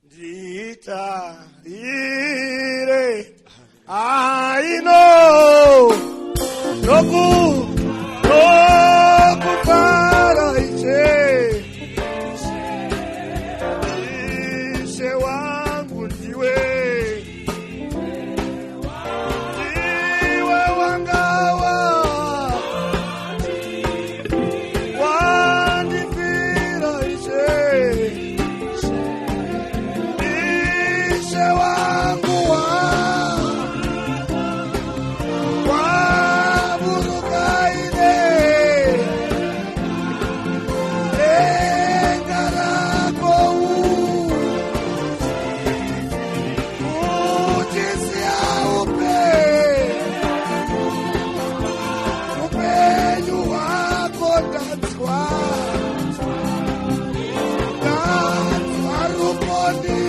Ditarire, I know, Roku para Ishe wangu ndiwe wangawa wandifira Ishe wangu waburukaine engarako ujisia upenyu wako tatwa ruponi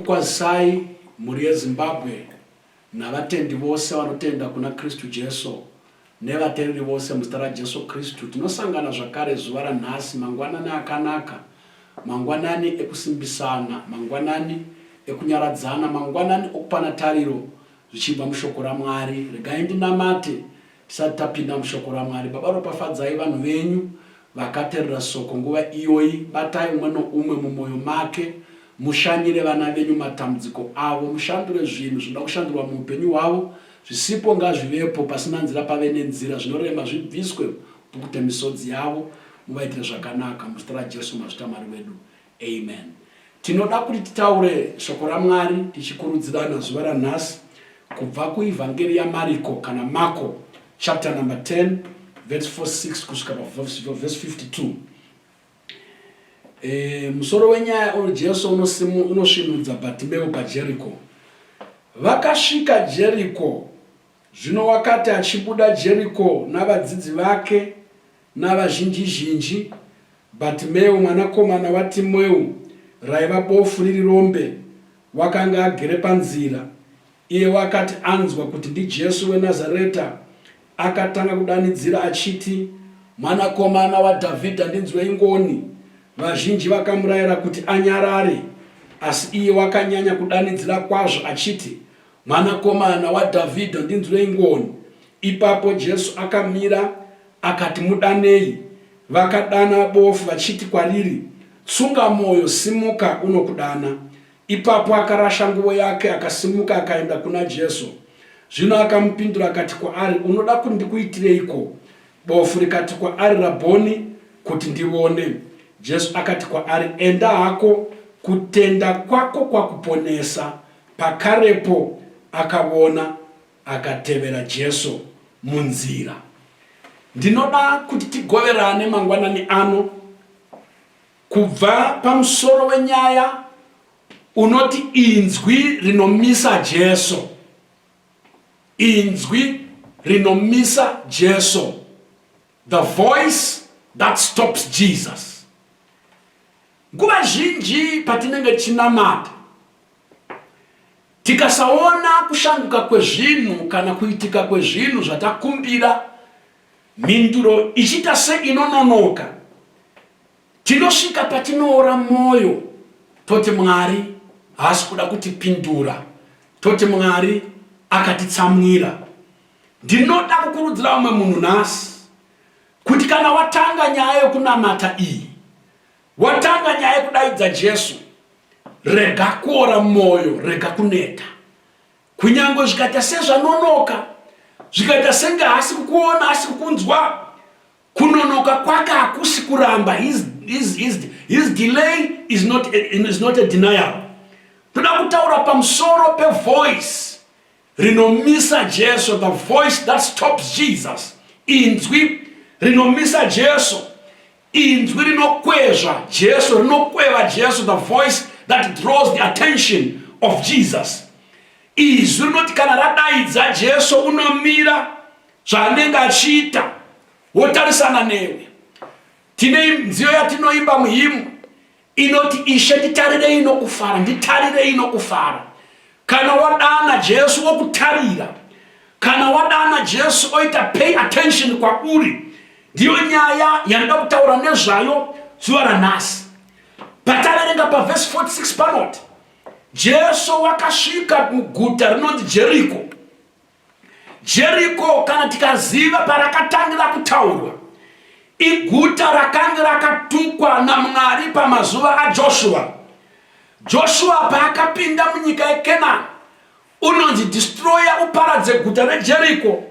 Kwazai muri Zimbabwe navatendi vose vanotenda kuna Kristu Jesu nevatendi vose muzita ra Jesu Kristu tinosangana zvakare zuva ranhasi mangwanani akanaka, mangwanani ekusimbisana, mangwanani ekunyaradzana, mangwanani okupana tariro zvichibva mushoko raMwari. Regai ndinamate tisati tapinda mushoko raMwari. Baba ropafadzai vanhu venyu vakateerera soko nguva iyoyi. Batai umwe noumwe mumwoyo make, mushanyire vana venyu matambudziko avo, mushandure zvinhu zvinoda kushandurwa muupenyu hwavo, zvisipo ngazvivepo, pasina nzira pave nenzira, zvinorema zvibviswe pukute misodzi yavo, muvaitire zvakanaka muzita raJesu mazita Mwari wedu. Amen. Tinoda kuti titaure shoko raMwari tichikurudzirana zuva ranhasi kubva kuevhangeri yaMariko kana Marko chapter number 10 verse 46 kusvika verse 52. Musoro wenyaya Jesu unosvinudza Bhatimeo paJeriko. Vakasvika Jeriko. Zvino wakati achibuda Jeriko navadzidzi vake navazhinji, Bhatimeo mwanakomana waTimeu raiva bofu riri rombe wakanga agere panzira. Iye wakati anzwa kuti ndiJesu weNazareta, akatanga kudanidzira achiti, mwanakomana waDhavhidha, ndinzwei ngoni. Vazhinji vakamurayira kuti anyarare, asi iye wakanyanya kudanidzira kwazvo achiti, mwanakomana waDhavhidha, ndinzwei ngoni. Ipapo Jesu akamira akati, mudanei. Vakadana bofu vachiti kwariri, tsunga mwoyo, simuka, unokudana. Ipapo akarasha nguo yake akasimuka akaenda kuna Jesu. Zvino akamupindura akati kwaari, unoda kuti ndikuitireiko? Bofu rikati kwaari, Rabhoni, kuti ndione. Jesu akati kwaari, enda hako, kutenda kwako kwakuponesa. Pakarepo akaona akatevera Jesu munzira. Ndinoda kuti tigoverane mangwanani ano kubva pamusoro wenyaya unoti inzwi rinomisa Jesu. Inzwi rinomisa Jesu. The voice that stops Jesus. Nguva zhinji patinenge chinamata, tikasaona kushanduka kwezvinhu kana kuitika kwezvinhu zvatakumbira, mhinduro ichita se inononoka, tinosvika patinoora moyo toti Mwari haasi kuda kutipindura, toti Mwari akatitsamwira. Ndinoda kukurudzira umwe munhu nhasi kuti kana watanga nyaya yokunamata iyi, watanga nyaya yokudaidza Jesu, rega kuora moyo, rega kuneta. Kunyange zvikaita sezvanonoka, zvikaita senge haasi kukuona, haasi kukunzwa, kunonoka kwake hakusi kuramba. His delay is not a denial. Toda kutaura pamusoro pe voice rinomisa Jesu, the voice that stops Jesus. Inzwi rinomisa Jesu, inzwi rinokwezva Jesu, rinokweva Jesu, the voice that draws the attention of Jesus. Izwi rinoti kana radaidza Jesu unomira zvaanenge achiita, wotarisana newe. Tine nziyo yatinoimba muhymn inoti, Ishe nditarirei nokufara, nditarirei nokufara. Kana wadana Jesu wokutarira, kana wadana Jesu oita pay attention kwauri, ndiyo nyaya yanoda kutaura nezvayo zuva ranhasi. Pataverenga paverse 46 panoti, Jesu wakasvika muguta rinonzi Jeriko. Jeriko, kana tikaziva parakatangira kutaurwa, iguta rakanga rakatukwa naMwari pamazuva aJoshua. Joshua paakapinda munyika yeKenani, unonzi destroyer, uparadze guta reJeriko,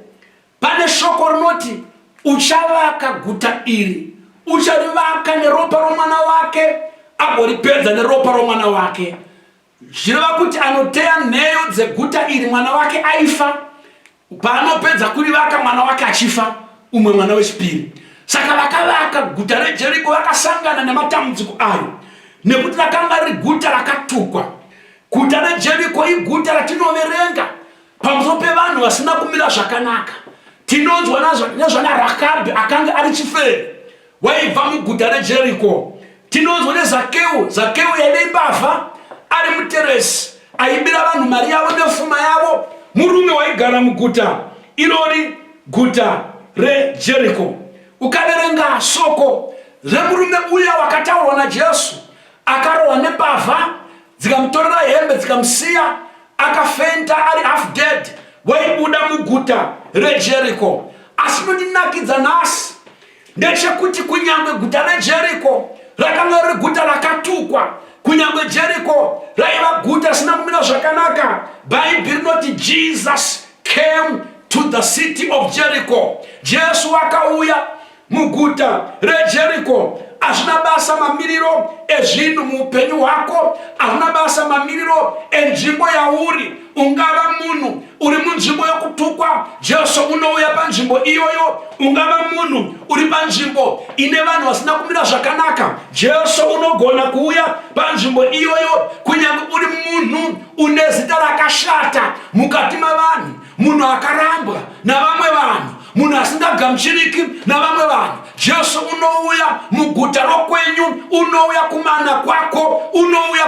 pane shoko rinoti, uchavaka guta iri, ucharivaka neropa romwana wake, agoripedza neropa romwana wake. Zvireva kuti anoteya nheyo dzeguta iri mwana wake aifa, paanopedza kurivaka mwana wake achifa, umwe mwana wechipiri. Saka vakavaka guta reJeriko, vakasangana nematambudziko ayo, nekuti rakanga riri guta rakatukwa. Guta reJeriko iguta ratinoverenga pamusoro pevanhu vasina kumira zvakanaka. Tinonzwa nezvana Rakabi akanga ari chifeve, waibva muguta reJeriko. Tinonzwa neZakeu, Zakeu yaive mbavha, ari muteresi, aibira vanhu mari yavo nepfuma yavo, murume waigara muguta irori, guta reJeriko. Ukaverenga soko remurume uya wakataurwa naJesu, akarohwa nembavha, dzikamutorera hembe dzikamusiya, akafenta ari half dead, waibuda muguta reJeriko. Asi nodinakidza nhasi ndechekuti kunyange guta reJeriko rakanga riri guta rakatukwa, kunyange Jeriko raiva guta risina kumira zvakanaka, Bhaibheri rinoti Jesus came to the city of Jericho. Jesu akauya muguta reJeriko. Hazvina basa mamiriro ezvinhu muupenyu hwako, hazvina basa mamiriro enzvimbo yauri. Ungava munhu uri munzvimbo yokutukwa, Jesu unouya panzvimbo iyoyo. Ungava munhu uri panzvimbo ine vanhu vasina kumira zvakanaka, Jesu unogona kuuya panzvimbo iyoyo. Kunyange uri munhu une zita rakashata mukati mavanhu, munhu akarambwa navamwe vanhu, munhu asingagamuchiriki navamwe vanhu. Jesu unouya muguta rokwenyu, unouya kumana kwako, unouya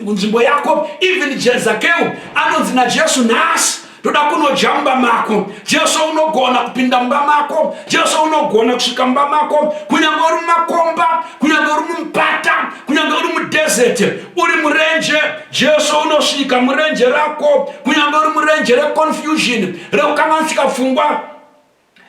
kunzvimbo yako. Even Zakeu anonzi naJesu nhasi toda kunojamba mako. Jesu unogona kupinda mumba mako, Jesu unogona kusvika mumba mako, kunyange uri mumakomba, kunyange uri mumupata, kunyange uri mudesert, uri murenje, Jesu unosvika murenje rako, kunyange uri murenje reconfusion, rekukanganisika pfungwa,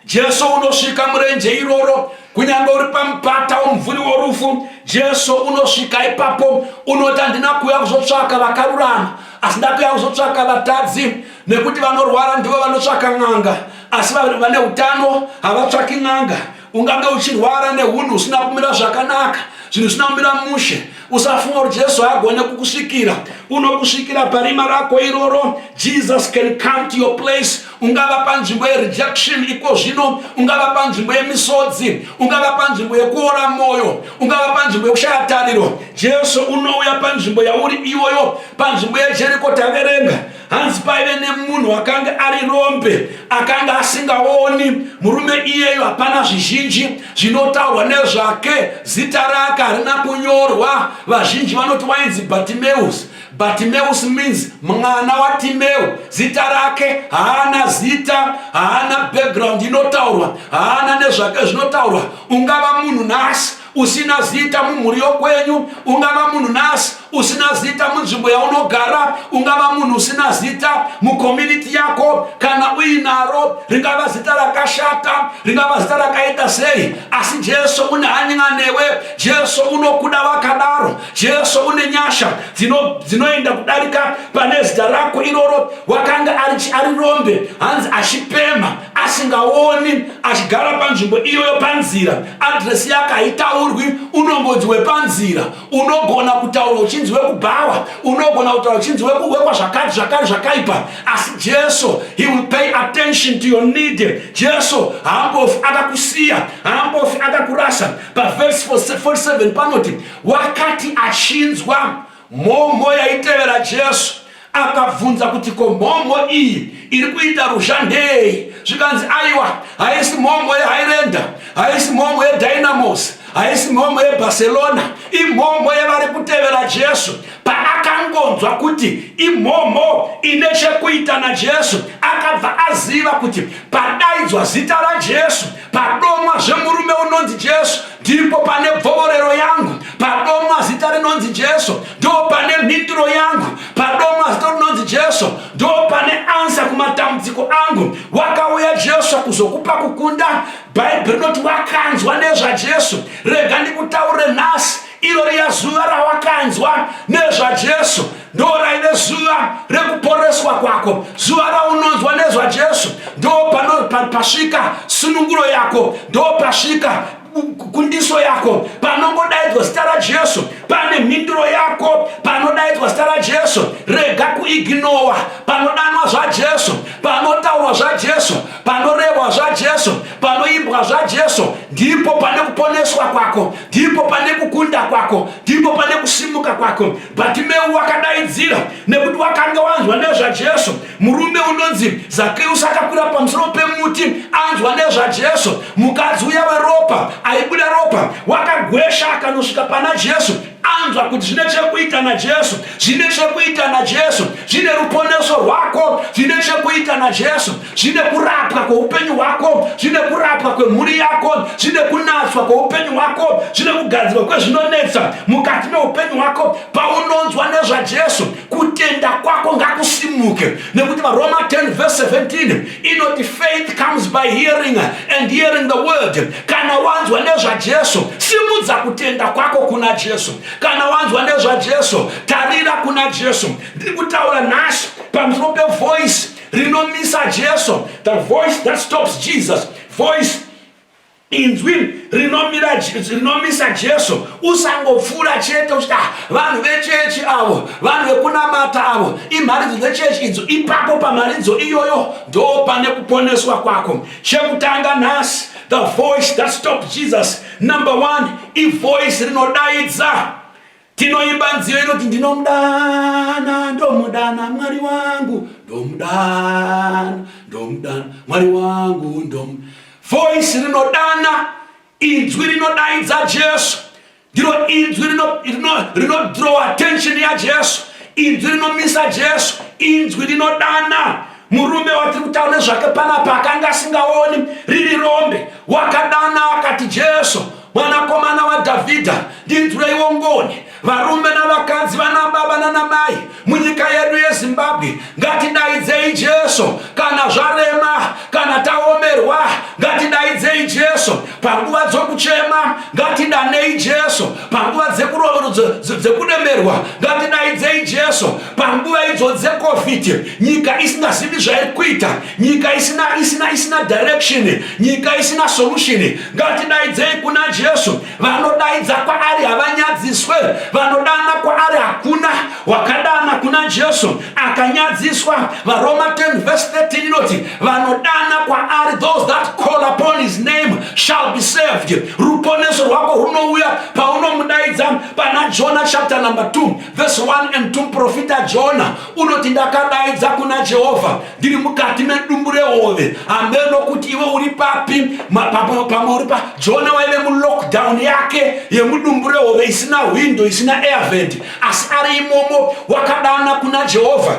Jesu unosvika murenje iroro, kunyange uri pamupata womumvuri worufu, Jesu unosvika ipapo. Unoti handina kuuya kuzotsvaka vakarurama, asi ndakuuya kuzotsvaka vatadzi, nekuti vanorwara ndivo vanotsvaka n'anga, asi vane utano havatsvaki n'anga. Ungange uchirwara nehunhu usina kumira zvakanaka, zvinhu zvisina kumira mushe, usafunga kuti Jesu haagone kukusvikira. Unokusvikira parima rako iroro. Jesus can come to your place. Ungava panzvimbo yerejection iko zvino, ungava panzvimbo yemisodzi, ungava panzvimbo yekuora moyo, ungava panzvimbo yekushaya tariro, Jesu unouya panzvimbo yauri iyoyo. Panzvimbo yeJeriko taverenga, hanzi paive nemunhu akanga ari rombe, akanga asingaoni. Murume iyeyo hapana zvizhinji zvinotaurwa nezvake, zita rake harina kunyorwa. Vazhinji vanoti wainzi Bartimeus. Bartimeus means mwana wa Timeu. Zita rake haana zita, haana background inotaurwa, haana nezvake zvinotaurwa. Ungava munhu nhasi usina zita mumhuri yokwenyu, ungava munhu nhasi usina zita munzvimbo yaunogara, ungava munhu usina zita mucommunity yako, kana uinaro, ringava zita rakashata, ringava zita rakaita sei, asi Jesu une hanya newe. Jesu unokuda vakadaro. Jesu une nyasha dzinoenda kudarika pane zita rako iroro. Wakanga ari rombe, hanzi achipema, asingaoni, achigara panzvimbo iyoyo panzira, adresi yake haitaurwi, unongodziwe panzira. Unogona kutaura uchinzi wekubhawa, unogona kutaura uchinzi wekwa zvakaipa, asi Jesu, he will pay attention to your need. Jesu haambofi akakusiya, haambofi akakurasa. Paverse 47 panoti, wakati achinzwa mhomho yaitevera Jesu, akabvunza kuti ko mhomho iyi iri kuita rushandei? Zvikanzi aiwa, haisi mhomho yeHairenda, haisi mhomho yeDynamos, haisi mhomho yeBarcelona, imhomho yevari kutevera Jesu. Paakangonzwa kuti imhomho ine chekuita naJesu, akabva aziva kuti padaidzwa zita raJesu, padomwa zvemurume unonzi Jesu, ndipo pane bvovorero yangu. Padomwa zita rinonzi Jesu, ndo pane mhinduro yangu. Padomwa zita rinonzi Jesu, ndo pane ansa kumatambudziko angu. Wakauya Jesu kuzokupa kukunda. Bhaibheri rinoti wakanzwa nezvaJesu. Rega ndikutaure nhasi, iro riya zuva rawakanzwa nezvaJesu, ndo raive zuva rekuporeswa kwako. Zuva raunonzwa nezvaJesu, ndo pasvika sununguro yako, ndo pasvika kundiso yako. Panongodaidzwa zita raJesu, pane mhinduro yako. Panodaidzwa zita raJesu, rega kuignowa. Panodanwa zvaJesu, panotaurwa zvaJesu, panorehwa zvaJesu, panoimbwa zvaJesu, ndipo pane kuponeswa kwako, ndipo pane kukunda kwako, ndipo pane kusimuka kwako. Bartimeu wakadaidzira nekuti wakanga wanzwa nezvaJesu. Murume unonzi Zakeu akakwira pamusoro pemuti, anzwa nezvaJesu. Mukadzi uya weropa, aibuda ropa, wakagwesha akanosvika pana Jesu, anzwa kuti zvine chekuita naJesu, zvine chekuita naJesu, zvine ruponeso rwako, zvine chekuita naJesu, zvine kurapwa kweupenyu hwako, zvine kurapwa kwemhuri yako, zvine kunatswa kweupenyu hwako, zvine kugadzirwa kwezvinonetsa mukati meupenyu hwako. Paunonzwa nezvaJesu, kutenda kwako ngakusimuke, nekuti vaRoma 10:17 inoti faith comes by hearing and hearing the word. Kana wanzwa nezvaJesu, simudza kutenda kwako kuna Jesu. Kana wanzwa nezvaJesu, tarira kuna Jesu. Ndiri kutaura nhasi pamusoro pevoice rinomisa Jesu, the voice that stops Jesus, voice inzwi rinomisa Jesu. Usangopfuura chete uchiti vanhu vechechi avo, vanhu vekunamata avo, imharidzo dzechechi idzo. Ipapo pamharidzo iyoyo ndo pane kuponeswa kwako. Chekutanga nhasi, the voice that stops Jesus. Number one, ivoice rinodaidza. Tinoimba nziyo inoti ndinomudana, ndomudana Mwari wangu, ndomudana, ndomudana Mwari wangu, voice rinodana, inzwi rinodaidza Jesu, ndiro inzwi rinodraw attention ya Jesu, inzwi rinomisa Jesu, inzwi rinodana. Murume watiri kutaura nezvake panapa akanga asingaoni riri rombe, wakadana akati, Jesu mwanakomana waDhavhidha, ndinzwirei ngoni. Varume navakadzi, vana baba nana mai munyika yedu yeZimbabwe, ngatidaidzei Jesu. Kana zvarema, kana taomerwa, ngatidaidzei Jesu. Panguva dzokuchema, ngatidanei Jesu. Panguva dzekuremerwa, ngatidaidzei Jesu. Panguva idzo dzeCovid, nyika isingazivi zvairi kuita, nyika isina direction, nyika isina solution, ngatidaidzei kuna Jesu. Vanodaidza kwaari havanyadziswe, vanodana kwaari hakuna. Wakadana kuna Jesu akanyadziswa. Varoma 10:13 inoti, vanodana kwaari, those that call upon his name shall be saved. Ruponeso rwako runouya paunomudaidza. Pana Jonah chapter number 2 verse 1 and 2, profita Jonah unoti, ndakadaidza kuna Jehovha ndiri mukati medumbu rehove. Hameno kuti iwe uri papi, pamwe uri pa. Jonah waive mulockdown yake yemudumbu rehove, isina window, isina air vent, asi ari imomo. Wakadana kuna Jehovha.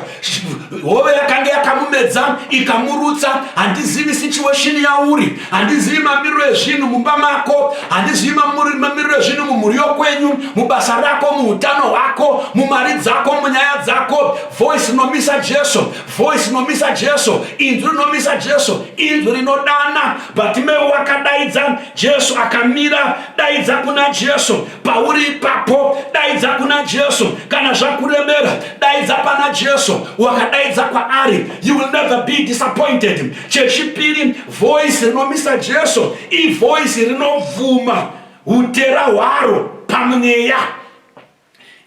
Hove yakanga yakamumedza ikamurutsa. Handizivi situation yauri, handizivi mamiriro ezvinhu mumba mako, handizivi mamiriro ezvinhu mumhuriyo kwenyu, mubasa rako, muutano hwako, mumari dzako, munyaya dzako. Voice rinomisa Jesu, voice rinomisa Jesu, inzwi rinomisa Jesu, inzwi rinodana. Bhatimeo wakadaidza, Jesu akamira. Daidza kuna Jesu. Pauri ipapo, daidza kuna Jesu. Kana zvakuremera, daidza pana Jesu. Wakadaidza kwaari, you will never be disappointed. Chechipiri, voice rinomisa Jesu, voice rinovhuma utera hwaro pamweya.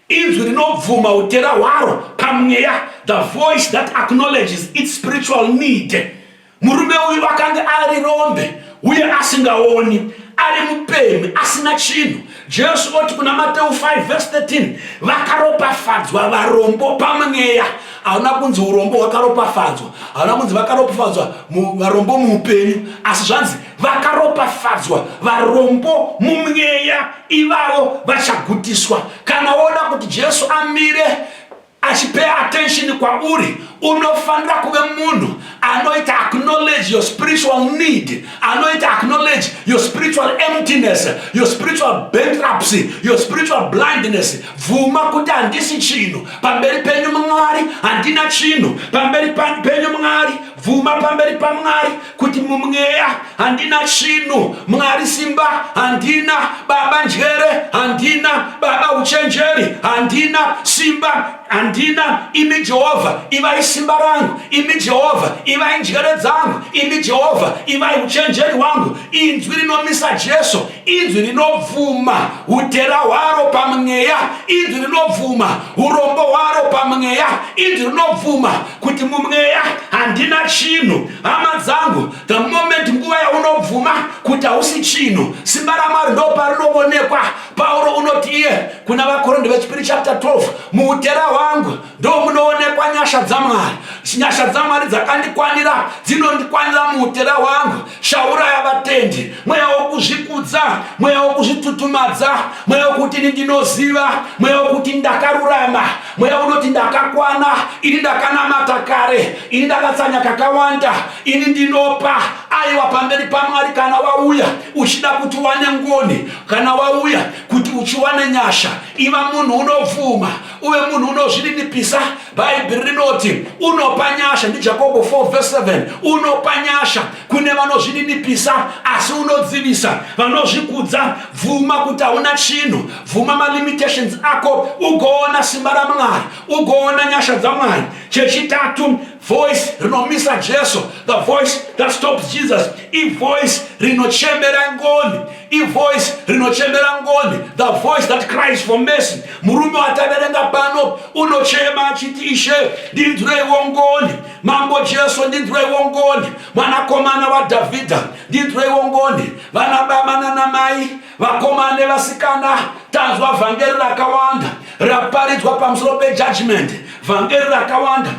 Inzwi rinovhuma utera hwaro pamweya. The voice that acknowledges its spiritual need. Murume uyu wakanga ari rombe, uye asingaoni, ari mupemi, asina chinhu. Jesu oti kuna Mateo 5:13, vakaropafadzwa varombo pamweya. Hauna kunzi urombo hwakaropafadzwa, hauna kunzi vakaropafadzwa varombo muupenyu, asi zvanzi vakaropafadzwa varombo mumweya, ivavo vachagutiswa. Kana woda kuti Jesu amire achipay attention kwauri, unofanira kuve munhu anoita acknowledge your spiritual need, anoita acknowledge your spiritual emptiness, your spiritual bankruptcy, your spiritual blindness. Vhuma kuti handisi chinhu pamberi penyu Mwari, handina chinhu pamberi penyu Mwari. Vhuma pamberi paMwari kuti mumweya handina chinhu. Mwari simba handina, baba njere handina, baba uchenjeri handina, simba handina. Imi Jehovha ivai simba rangu, imi Jehovha ivai njere dzangu, imi Jehovha ivai uchenjeri wangu. Inzwi rinomisa Jesu, inzwi rinovhuma utera hwaro pamweya, inzwi rinovhuma urombo hwaro pamweya, inzwi rinovhuma kuti mumweya handina chinhu. Hama dzangu, the moment nguva yaunobvuma kuti hausi chinhu, simba raMwari ndo parinoonekwa. Pauro unoti iye kuna vaKorinde vechipiri chapter 12, muutera hwangu ndo munoonekwa nyasha dzaMwari. Nyasha dzaMwari dzakandikwanira, dzinondikwanira muutera hwangu. Shaura yavatendi, mweya wokuzvikudza, mweya wokuzvitutumadza, mweya wokuti ndinoziva, mweya wokuti ndakarurama, mweya unoti ndakakwana, ini ndakanamata kare, ini ndakatsanya kakawanda, ini ndinopa. Aiwa pamberi paMwari kana wauya uchida kuti wane ngoni, kana wauya kuti uchiwane nyasha, iva munhu unovhuma, uve munhu unozvininipisa. Bhaibheri rinoti unopa nyasha, ndiJakobo 4:7, unopa nyasha kune vanozvininipisa asi unodzivisa vanozvikudza. Vhuma kuti hauna chinhu, vhuma malimitations ako, ugoona simba raMwari, ugoona nyasha dzaMwari. Chechitatu, voice rinomisa Jesu, the voice that stops Jesus, voice rinochembera ngoni, voice rinochembera ngoni, the voice that cries for mercy. Murume wataverenga pano unochema achiti, Ishe ndinzwireiwo ngoni, Mambo Jesu ndinzwireiwo ngoni, mwanakomana waDhavhidha ndinzwireiwo ngoni. Vana baba nana mai, vakomana nevasikana, tanzwa vhangeri rakawanda, raparidzwa pamusoro pejudgment, vhangeri rakawanda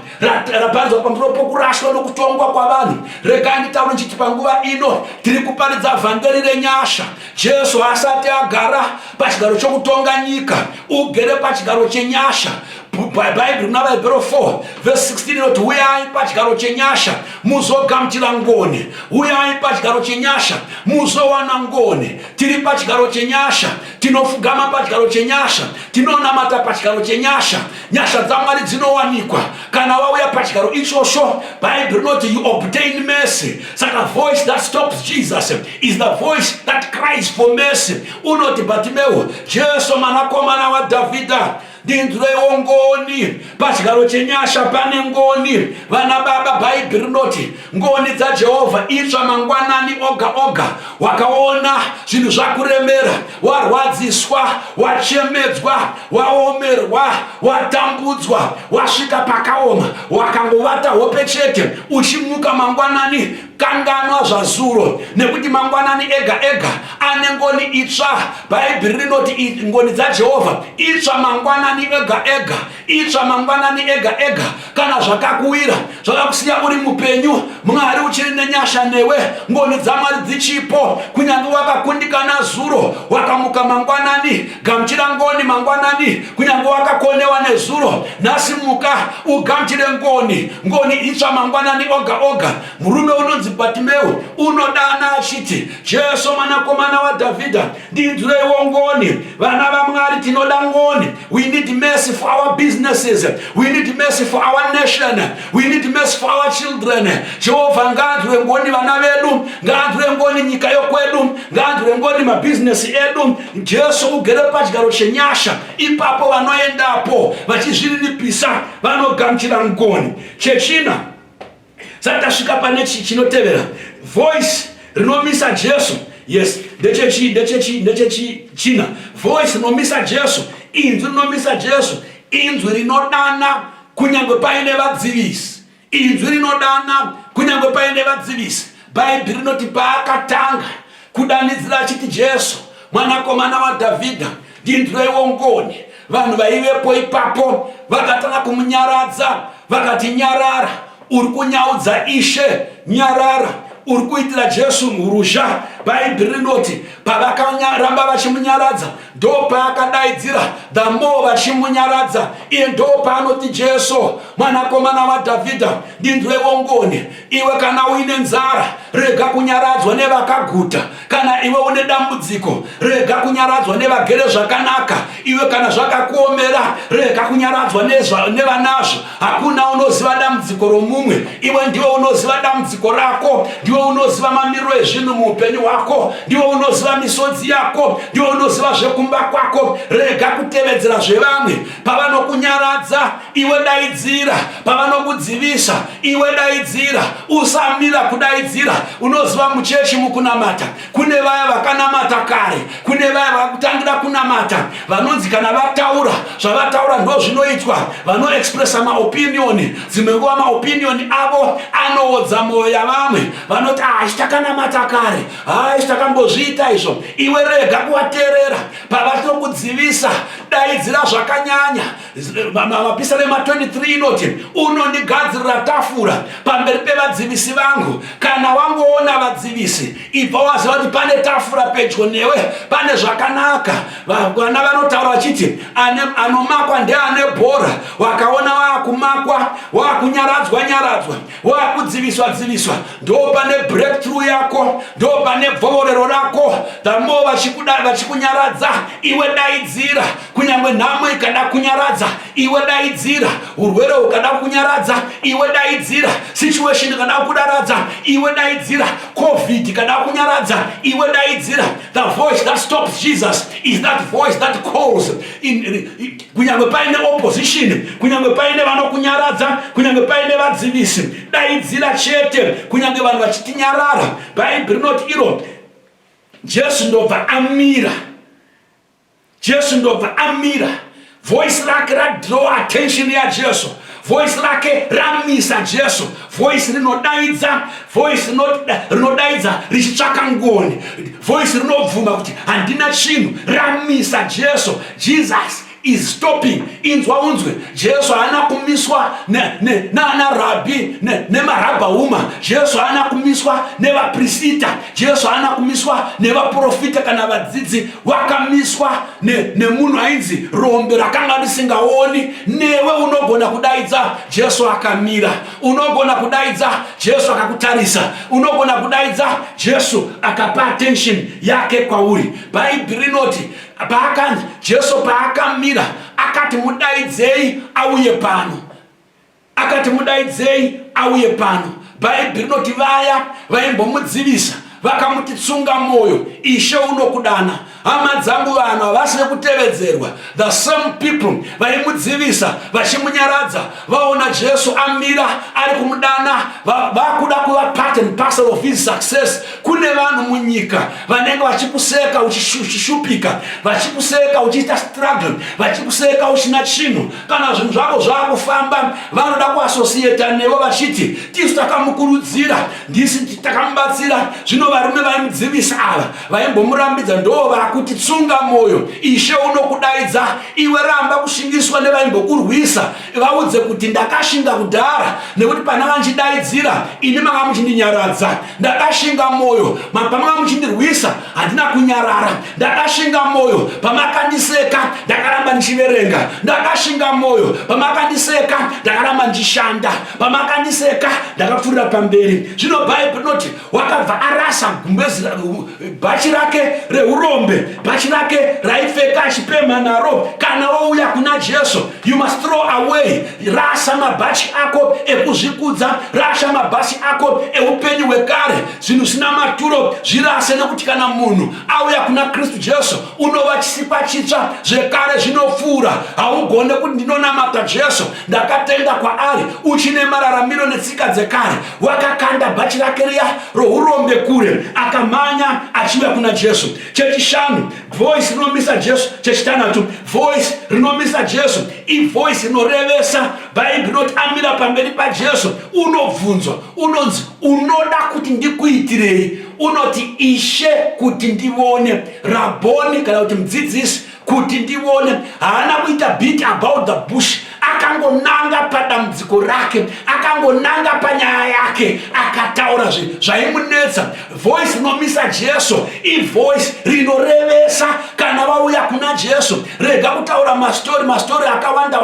raparidzwa pamusoro pokurashwa nokutongwa kwavanhu. Regai nditaure ndichiti panguva ino tiri kuparidza vhangeri renyasha. Jesu asati agara pachigaro chokutonga nyika, ugere pachigaro chenyasha. Bible na Hebrew 4 verse 16 inoti uyai pachigaro chenyasha muzogamuchira ngoni, uyai pachigaro chenyasha muzowana ngoni. Tiri pachigaro chenyasha, tinofugama pachigaro chenyasha, tinonamata pachigaro chenyasha. Nyasha dzaMwari dzinowanikwa kana wauya pachigaro ichosho. Bible inoti you obtain mercy. Saka voice that stops Jesus is the voice that cries for mercy. Unoti Bartimeo, Jesu mwanakomana wa Davida, ndinzwirewo ngoni. Pachigaro chenyasha pane ngoni. Vana baba, Bible inoti ngoni dzaJehovha itsva mangwanani oga oga. Wakaona zvinhu zvakuremera, warwadziswa, wachemedzwa, waomerwa, watambudzwa, wasvika pakaoma, wakangovata hope chete, uchimuka mangwanani, kanganwa zvazuro, nekuti mangwanani ega ega ane ngoni itsva. Bible rinoti ngoni dzaJehovha itsva mangwanani ega ega, itsva mangwanani ega ega. Kana zvakakuwira, zvakakusiya uri mupenyu, Mwari uchiri nenyasha newe, ngoni dzaMwari dzichipo. Kunyange wakakundikana zuro, wakamuka mangwanani, gamuchira ngoni mangwanani. Kunyange wakakonewa nezuro, nhasi muka ugamuchire ngoni. Ngoni itsva mangwanani oga oga. Murume unonzi Bartimeo unodana achiti, Jesu mwanakomana wa Davhidha, ndinzwirewo ngoni. Vana vaMwari tinoda ngoni. We need mercy for our businesses, we need mercy for our nation, we need mercy for our children. Jehovha ngaanzwire ngoni vana vedu, ngaanzwire ngoni nyika yokwedu, ngaanzwire ngoni mabizinesi edu. Jesu ugere pachigaro chenyasha, ipapo vanoendapo vachizviriripisa vanogamuchira ngoni. Chechina, saka tasvika pane chinotevera, voice rinomisa Jesu. Yes, ndechechina, voice rinomisa Jesu, inzwi rinomisa Jesu, inzwi rinodana kunyange paine vadzivisi, inzwi rinodana kunyange paine vadzivisi. Bible rinoti paakatanga kudanidzira achiti, Jesu mwanakomana wa Davhidha, ndinzwirewo ngoni, vanhu vaivepo ipapo vakatanga kumunyaradza, vakati, nyarara, uri kunyaudza Ishe, nyarara, uri kuitira Jesu mhuruzha. Bible rinoti pavakaramba vachimunyaradza ndo paakadaidzira, the more vachimunyaradza iye ndo paanoti, Jesu mwanakomana wa Davhidha, ndinzwirewo ngoni. Iwe kana uine nzara, rega kunyaradzwa nevakaguta. Kana iwe une dambudziko, rega kunyaradzwa nevagere zvakanaka. Iwe kana zvakakuomera, rega kunyaradzwa nevanazvo. Hakuna unoziva dambudziko romumwe, iwe ndiwe unoziva dambudziko rako, ndiwe unoziva mamiriro ezvinhu muupenyu hwako, ndiwe unoziva misodzi yako, ndiwe unoziva zvekumba kwako. Rega kutevedzera zvevamwe. Pavanokunyaradza, iwe daidzira. Pavanokudzivisa, iwe daidzira. Usamira kudaidzira. Unoziva muchechi mukunamata kune vaya vakanamata kare, kune vaya vakutangira kunamata, vanonzi kana vataura zvavataura ndo zvinoitwa. Vanoexpressa maopinion, dzimwe nguva maopinion avo anoodza mwoyo yavamwe. Vanoti takanamata kare, takambozviita izvo. Iwe rega kuvateerera. Pavatokudzivisa, daidzira zvakanyanya. Mapisarema 23 inoti unondigadzirira tafura pamberi pevadzivisi vangu. Kana wangoona vadzivisi, ibva waziva kuti pane tafura pedyo newe, pane zvakanaka. Vana vanotaura vachiti anomakwa ndeane bhora. Wakaona waakumakwa, waakunyaradzwa nyaradzwa, waakudziviswa dziviswa, ndo pane breakthrough yako, ndo pane bvovorero rako. The more vachikunyaradza, iwe daidzira. Kunyange nhamo ikada kunyaradza, iwe daidzira. Urwere ukada kunyaradza, iwe daidzira. Situation ikada kudaradza, iwe daidzira. COVID ikada kunyaradza, iwe daidzira. The voice that stops Jesus is that voice that calls. Kunyange paine opposition, kunyange paine vanokunyaradza, kunyange paine vadzivisi, daidzira chete. Kunyange vanhu vachitinyarara, Bible rinoti iro, Jesu ndobva amira. Jesu ndobva amira. Voice rake radraw attention ya Jesu. Voice rake ramisa Jesu. Voice rinodaidza, voice rinodaidza richitsvaka ngoni. Voice rinobvuma kuti handina chinhu, ramisa Jesu. Jesus is stopping. Inzwa unzwe, Jesu haana kumiswa na rabbi nemarabha uma. Jesu haana kumiswa nevaprista. Jesu haana kumiswa nevaprofita kana vadzidzi. Wakamiswa nemunhu ainzi rombe rakanga risingaoni. Newe unogona kudaidza, Jesu akamira. Unogona kudaidza, Jesu akakutarisa. Unogona kudaidza, Jesu akapa attention yake kwauri. Bhaibheri rinoti Jesu paakamira akati mudaidzei auye pano. Akati mudaidzei auye pano. Bhaibheri rinoti vaya vaimbomudzivisa vakamutitsunga moyo, Ishe unokudana. Hama dzangu vanhu havasine kutevedzerwa. The same people vaimudzivisa vachimunyaradza vaona Jesu amira ari kumudana, vakuda kuva part and parcel of his success. Kune vanhu munyika vanenge vachikuseka uchishupika, vachikuseka uchiita struggle, vachikuseka uchina chinhu. Kana zvinhu zvako zvakufamba, vanoda kuassociata newe vachiti tisu takamukurudzira, ndisi takamubatsira. Zvino varume vaimudzivisa ava vaimbomurambidza ndo vakutitsunga moyo. Ishe unokudaidza iwe, ramba kushingiswa nevaimbokurwisa. Vaudze kuti ndakashinga kudhara nekuti pana vanchidaidzira ini manga muchindinyaradza. Ndakashinga moyo pamanga muchindirwisa handina kunyarara. Ndakashinga moyo pamakandiseka ndakaramba ndichiverenga. Ndakashinga moyo pamakandiseka ndakaramba ndichishanda. Pamakandiseka ndakapfuurira pamberi. Zvino Bhaibheri rinoti wakabva arasa bhachi rake reurombe, bhachi rake raipfeka achipemha naro. Kana wouya kuna Jesu, you must throw away. Rasa mabhachi ako ekuzvikudza, rasa mabhachi ako eupenyu hwekare, zvinhu zvisina maturo zvirase. Nekuti kana munhu auya kuna Kristu Jesu unova chisipa chitsva, zvekare zvinopfuura. Haugone kuti ndinonamata Jesu, ndakatenda kwaari, uchine mararamiro netsika dzekare. Wakakanda bhachi rake riya rourombe kure, akamhanya achiuya kuna Jesu. Chechishanu, voice rinomisa Jesu. Chechitanhatu, voice rinomisa Jesu ivoice rinorevesa. Bhaibheri rinoti amira pamberi paJesu unobvunzwa, unonzi unoda kuti ndikuitirei? Unoti Ishe kuti ndione, Rabhoni kana kuti mudzidzisi kuti ndione. Haana kuita beat about the bush, akangonanga padambudziko rake, akangonanga panyaya yake, akataura zvaimunetsa. Voice rinomisa Jesu ivoice rinorevesa. Kana vauya kuna Jesu, rega kutaura mastori akawanda.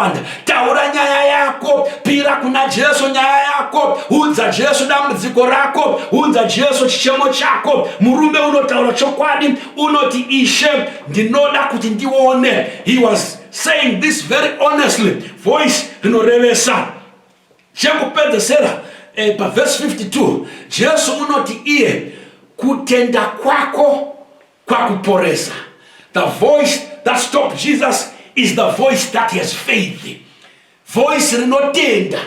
Taura nyaya yako, pira kuna Jesu nyaya yako, udza Jesu dambudziko rako, udza Jesu chichemo chako. Murume unotaura chokwadi, unoti Ishe ndinoda kuti ndione. He was saying this very honestly. Voice rinorevesa. Chekupedzesera paverse 52, Jesu unoti iye kutenda kwako kwakuporesa. The voice that stopped Jesus is the voice that has faith. Voice rinotenda.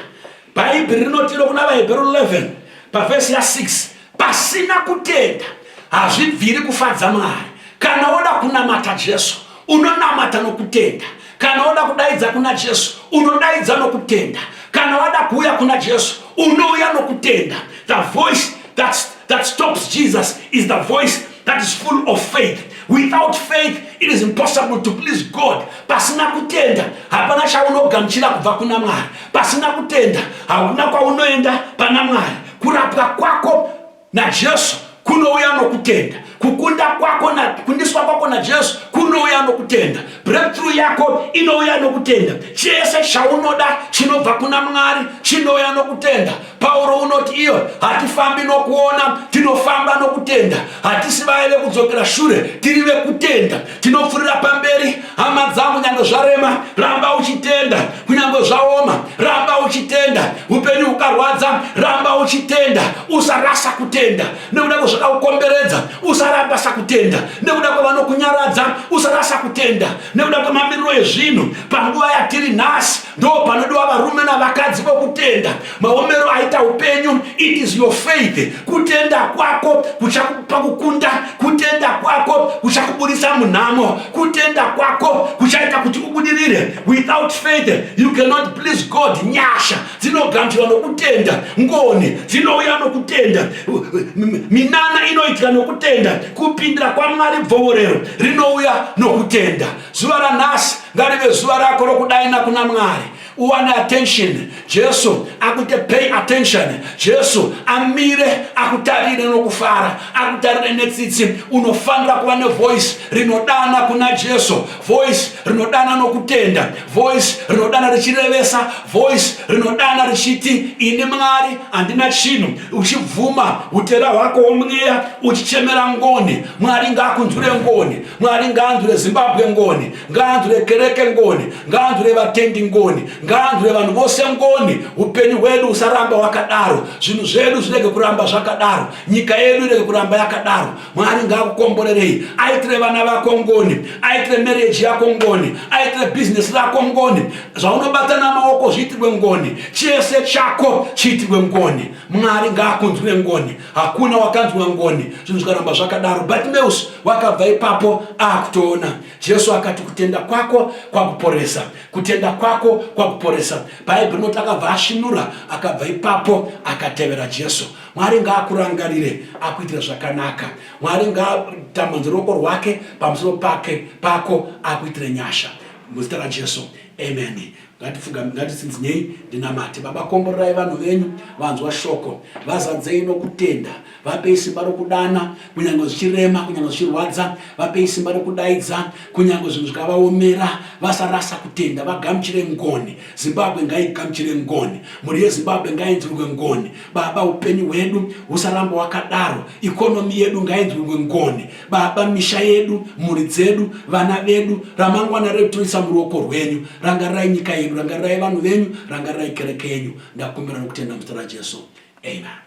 Bhaibheri rinotiro kuna vaHebheru 11 paverse ya 6, pasina kutenda hazvibviri kufadza Mwari. Kana woda kunamata Jesu unonamata nokutenda. Kana woda kudaidza kuna Jesu unodaidza nokutenda. Kana wada kuuya kuna Jesu unouya nokutenda. The voice that stops Jesus is the voice that is full of faith. Without faith it is impossible to please God. Pasina kutenda hapana chaunogamuchira kubva kuna Mwari. Pasina kutenda hakuna kwaunoenda pana Mwari. Kurapwa kwako na Jesu kunouya nokutenda. Kukunda kwako na kundiswa kwako na Jesu kunouya nokutenda. Breakthrough yako inouya nokutenda. Chese chaunoda chinobva kuna Mwari chinouya nokutenda. Paulo unoti iyo hatifambi nokuona, tinofamba nokutenda. Hatisi vaye vekudzokera shure, tiri vekutenda. Tinopfuurira pamberi. Hama dzangu nyange zvarema, ramba uchitenda. Kunyange zvaoma, ramba uchitenda. Upenyu hukarwadza, ramba uchitenda. Usarasa kutenda. Nekuda kwezvakakukomberedza, usarasa kutenda. Nekuda kwavanokunyaradza, usarasa kutenda. Nekuda kwemamiriro ezvinhu panguva yatiri nhasi, ndo panodiwa varume navakadzi vokutenda. Maomero aita upenyu, it is your faith. Kutenda kwako kuchakupa kukunda, kutenda kwako kuchakubudisa munhamo, kutenda kwako kuchaita kuti ubudirire. Without faith you cannot please God. Nyasha dzinogamuchirwa nokutenda, ngoni dzinouya nokutenda, minana inoitika nokutenda, kupindira kwaMwari bvovorero rinouya nokutenda. Zuva ranhasi ngarive zuva rako rokudaina kuna Mwari. Uwane attention. Jesu akute pay attention. Jesu amire akutarire nokufara, akutarire netsitsi. Unofanira kuva nevoice rinodana kuna Jesu, voice rinodana nokutenda, voice rinodana richirevesa, voice rinodana richiti ine Mwari handina chinhu. Uchibvuma utera hwako womweya uchichemera ngoni. Mwari ngaakunzwire ngoni. Mwari ngaanzwire Zimbabwe ngoni, ngaanzwire kereke ngoni, ngaanzwire vatendi ngoni, ngaanzwire vanhu vose ngoni. Upenyu hwedu usaramba wakadaro, zvinhu zvedu zvirege kuramba zvakadaro, nyika yedu irege kuramba yakadaro. Mwari ngaakukomborerei, aitire vana vako ngoni, aitire marriage yako ngoni, aitire business rako ngoni, zvaunobata namaoko zviitirwe ngoni, chese chako chiitirwe ngoni. Mwari ngaakunzwire ngoni. Hakuna wakanzwa ngoni zvinhu zvikaramba zvakadaro. Bartimeus wakabva ipapo akutoona. Jesu akati kutenda kwako kwakuporesa, kutenda kwako kwakuporesa. Bhaibheri rinoti akabva ashinura, akabva ipapo akatevera Jesu. Mwari ngaakurangarire akuitira zvakanaka. Mwari ngaatambanudze ruoko rwake pamusoro pako akuitire nyasha. Muzita raJesu, amen. Ngatitsinzinyei ndinamate. Baba, komborerai vanhu venyu vanzwa shoko, vazadzei nokutenda, vapei simba rokudana kunyange zvichirema, kunyange zvichirwadza, vapei simba rokudaidza kunyange zvinhu zvikavaomera, vasarasa kutenda, vagamuchire ngoni. Zimbabwe ngaigamuchire ngoni, mhuri yeZimbabwe ngainzwirwe ngoni. Baba, upenyu hwedu husaramba wakadaro, ikonomi yedu ngainzwirwe ngoni. Baba, misha yedu, mhuri dzedu, vana vedu, ramangwana redu toisa muruoko rwenyu. Rangarirai nyika yedu, rangarirai vanhu venyu, rangarirai kereke yenyu. Ndakumbira nokutenda muzita raJesu, amen.